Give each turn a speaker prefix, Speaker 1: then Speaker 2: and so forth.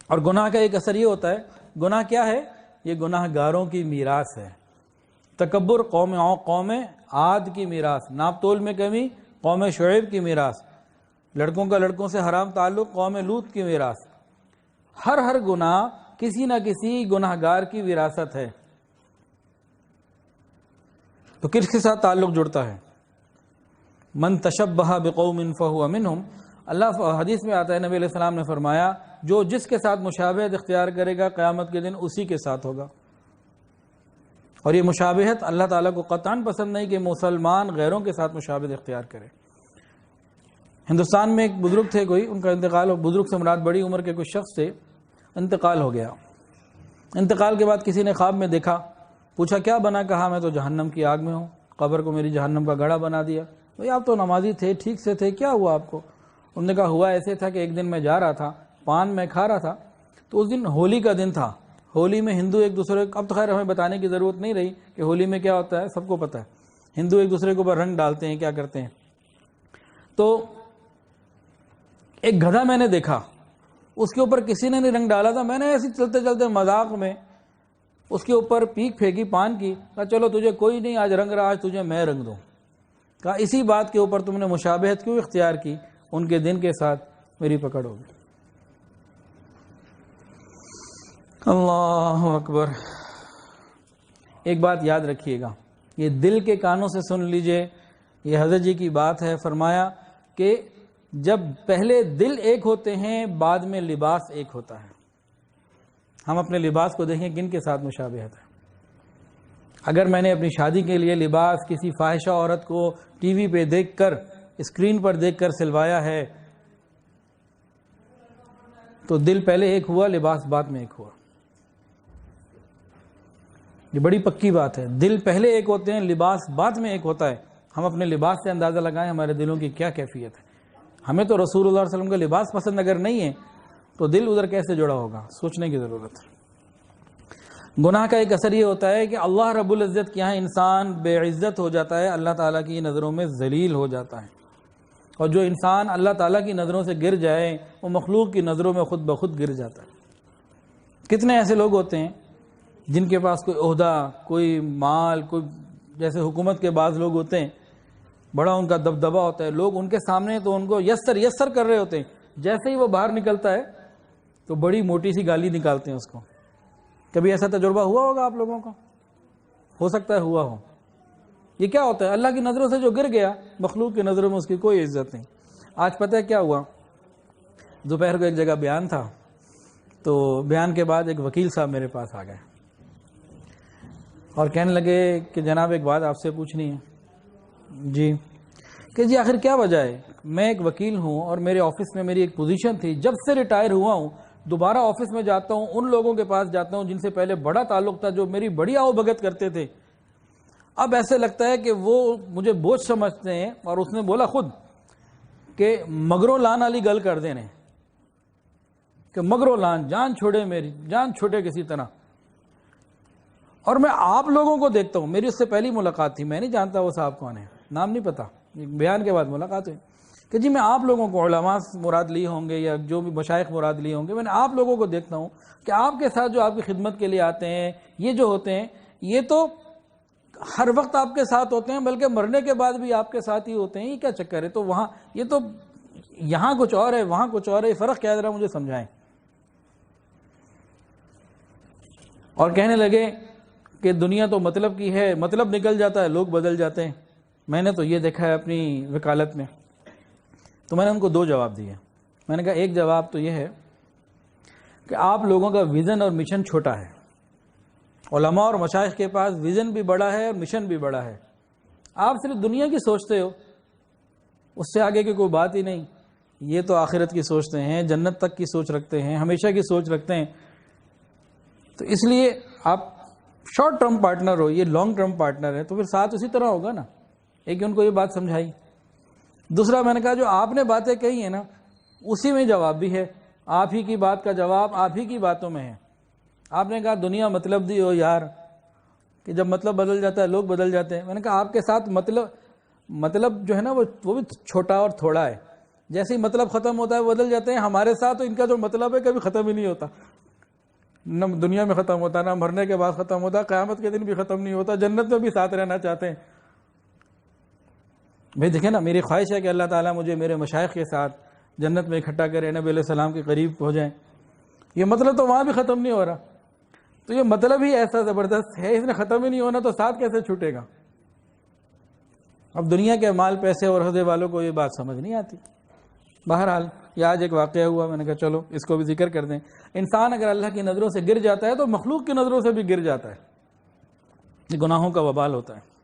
Speaker 1: اور گناہ کا ایک اثر یہ ہوتا ہے، گناہ کیا ہے؟ یہ گناہ گاروں کی میراث ہے۔ تکبر قوم عاد کی میراث، ناپ تول میں کمی قوم شعیب کی میراث، لڑکوں کا لڑکوں سے حرام تعلق قوم لوط کی میراث۔ ہر گناہ کسی نہ کسی گناہ گار کی وراثت ہے۔ تو کس کے ساتھ تعلق جڑتا ہے؟ من تشبہ بقوم فہو منہم، اللہ حدیث میں آتا ہے، نبی علیہ السلام نے فرمایا جو جس کے ساتھ مشابہت اختیار کرے گا قیامت کے دن اسی کے ساتھ ہوگا۔ اور یہ مشابہت اللہ تعالیٰ کو قطعاً پسند نہیں کہ مسلمان غیروں کے ساتھ مشابہت اختیار کرے۔ ہندوستان میں ایک بزرگ تھے، کوئی ان کا انتقال، بزرگ سے مراد بڑی عمر کے کچھ شخص تھے، انتقال ہو گیا۔ انتقال کے بعد کسی نے خواب میں دیکھا، پوچھا کیا بنا؟ کہا میں تو جہنم کی آگ میں ہوں، قبر کو میری جہنم کا گڑھا بنا دیا۔ بھئی آپ تو نمازی تھے، ٹھیک سے تھے، کیا ہوا آپ کو؟ انہوں نے کہا ہوا ایسے تھا کہ ایک دن میں جا رہا تھا، پان میں کھا رہا تھا، تو اس دن ہولی کا دن تھا۔ ہولی میں ہندو ایک دوسرے کو، اب تو خیر ہمیں بتانے کی ضرورت نہیں رہی کہ ہولی میں کیا ہوتا ہے، سب کو پتہ ہے، ہندو ایک دوسرے کے اوپر رنگ ڈالتے ہیں، کیا کرتے ہیں۔ تو ایک گدھا میں نے دیکھا، اس کے اوپر کسی نے نہیں رنگ ڈالا تھا، میں نے ایسے چلتے چلتے مذاق میں اس کے اوپر پیک پھینکی پان کی، کہا چلو تجھے کوئی نہیں آج رنگ رہا، آج تجھے میں رنگ دوں۔ کہا اسی بات کے اوپر تم نے مشابہت کیوں اختیار کی؟ ان کے دن کے ساتھ میری پکڑ ہوگی۔ اللہ اکبر۔ ایک بات یاد رکھیے گا، یہ دل کے کانوں سے سن لیجئے، یہ حضرت جی کی بات ہے، فرمایا کہ جب پہلے دل ایک ہوتے ہیں بعد میں لباس ایک ہوتا ہے۔ ہم اپنے لباس کو دیکھیں کن کے ساتھ مشابہت ہے۔ اگر میں نے اپنی شادی کے لیے لباس کسی فاحشہ عورت کو ٹی وی پہ دیکھ کر، اسکرین پر دیکھ کر سلوایا ہے تو دل پہلے ایک ہوا، لباس بعد میں ایک ہوا۔ یہ بڑی پکی بات ہے، دل پہلے ایک ہوتے ہیں، لباس بعد میں ایک ہوتا ہے۔ ہم اپنے لباس سے اندازہ لگائیں ہمارے دلوں کی کیا کیفیت ہے۔ ہمیں تو رسول اللہ علیہ وسلم کا لباس پسند اگر نہیں ہے تو دل ادھر کیسے جڑا ہوگا، سوچنے کی ضرورت ہے۔ گناہ کا ایک اثر یہ ہوتا ہے کہ اللہ رب العزت کے یہاں انسان بے عزت ہو جاتا ہے، اللہ تعالیٰ کی نظروں میں ذلیل ہو جاتا ہے۔ اور جو انسان اللہ تعالیٰ کی نظروں سے گر جائے وہ مخلوق کی نظروں میں خود بخود گر جاتا ہے۔ کتنے ایسے لوگ ہوتے ہیں جن کے پاس کوئی عہدہ، کوئی مال، کوئی جیسے حکومت کے بعض لوگ ہوتے ہیں، بڑا ان کا دبدبہ ہوتا ہے، لوگ ان کے سامنے تو ان کو یسر کر رہے ہوتے ہیں، جیسے ہی وہ باہر نکلتا ہے تو بڑی موٹی سی گالی نکالتے ہیں اس کو۔ کبھی ایسا تجربہ ہوا ہوگا آپ لوگوں کا؟ ہو سکتا ہے ہوا ہو۔ یہ کیا ہوتا ہے؟ اللہ کی نظروں سے جو گر گیا، مخلوق کی نظروں میں اس کی کوئی عزت نہیں۔ آج پتہ ہے کیا ہوا؟ دوپہر کو ایک جگہ بیان تھا، تو بیان کے بعد ایک وکیل صاحب میرے پاس آ گئے اور کہنے لگے کہ جناب ایک بات آپ سے پوچھنی ہے۔ جی کہ جی آخر کیا وجہ ہے؟ میں ایک وکیل ہوں اور میرے آفس میں میری ایک پوزیشن تھی، جب سے ریٹائر ہوا ہوں دوبارہ آفس میں جاتا ہوں، ان لوگوں کے پاس جاتا ہوں جن سے پہلے بڑا تعلق تھا، جو میری بڑی آؤ بھگت کرتے تھے، اب ایسے لگتا ہے کہ وہ مجھے بوجھ سمجھتے ہیں۔ اور اس نے بولا خود کہ مگروں لان والی گل کر دینے، کہ مگروں لان، جان چھوڑے میری، جان چھوٹے کسی طرح۔ اور میں آپ لوگوں کو دیکھتا ہوں، میری اس سے پہلی ملاقات تھی، میں نہیں جانتا وہ صاحب کون ہے، نام نہیں پتا، بیان کے بعد ملاقات ہوئی کہ جی میں آپ لوگوں کو، علماء مراد لیے ہوں گے یا جو بھی مشائخ مراد لیے ہوں گے، میں نے آپ لوگوں کو دیکھتا ہوں کہ آپ کے ساتھ جو آپ کی خدمت کے لیے آتے ہیں، یہ جو ہوتے ہیں، یہ تو ہر وقت آپ کے ساتھ ہوتے ہیں، بلکہ مرنے کے بعد بھی آپ کے ساتھ ہی ہوتے ہیں، یہ کیا چکر ہے؟ تو وہاں یہ تو یہاں کچھ اور ہے، وہاں کچھ اور ہے، فرق کیا ہے ذرا مجھے سمجھائیں۔ اور کہنے لگے کہ دنیا تو مطلب کی ہے، مطلب نکل جاتا ہے، لوگ بدل جاتے ہیں۔ میں نے تو یہ دیکھا ہے اپنی وکالت میں۔ تو میں نے ان کو دو جواب دیے۔ میں نے کہا ایک جواب تو یہ ہے کہ آپ لوگوں کا ویژن اور مشن چھوٹا ہے، علماء اور مشائخ کے پاس ویژن بھی بڑا ہے اور مشن بھی بڑا ہے، آپ صرف دنیا کی سوچتے ہو، اس سے آگے کی کوئی بات ہی نہیں۔ یہ تو آخرت کی سوچتے ہیں، جنت تک کی سوچ رکھتے ہیں، ہمیشہ کی سوچ رکھتے ہیں۔ تو اس لیے آپ شارٹ ٹرم پارٹنر ہو، یہ لانگ ٹرم پارٹنر ہے، تو پھر ساتھ اسی طرح ہوگا نا۔ ایک ان کو یہ بات سمجھائی۔ دوسرا میں نے کہا جو آپ نے باتیں کہی ہیں نا، اسی میں جواب بھی ہے، آپ ہی کی بات کا جواب آپ ہی کی باتوں میں ہے۔ آپ نے کہا دنیا مطلب دی ہو یار، کہ جب مطلب بدل جاتا ہے لوگ بدل جاتے ہیں۔ میں نے کہا آپ کے ساتھ مطلب جو ہے نا وہ بھی چھوٹا اور تھوڑا ہے، جیسے ہی مطلب ختم ہوتا ہے بدل جاتے ہیں. ہمارے ساتھ تو ان کا جو مطلب ہے کبھی ختم ہی نہیں ہوتا، نہ دنیا میں ختم ہوتا، نہ مرنے کے بعد ختم ہوتا، قیامت کے دن بھی ختم نہیں ہوتا، جنت میں بھی ساتھ رہنا چاہتے ہیں. بھائی دیکھیں نا، میری خواہش ہے کہ اللہ تعالیٰ مجھے میرے مشائخ کے ساتھ جنت میں اکٹھا کرے، نبی علیہ السلام کے قریب ہو جائیں. یہ مطلب تو وہاں بھی ختم نہیں ہو رہا. تو یہ مطلب ہی ایسا زبردست ہے، اس نے ختم ہی نہیں ہونا تو ساتھ کیسے چھوٹے گا؟ اب دنیا کے مال پیسے اور عہدے والوں کو یہ بات سمجھ نہیں آتی. بہرحال یہ آج ایک واقعہ ہوا، میں نے کہا چلو اس کو بھی ذکر کر دیں. انسان اگر اللہ کی نظروں سے گر جاتا ہے تو مخلوق کی نظروں سے بھی گر جاتا ہے. یہ گناہوں کا وبال ہوتا ہے.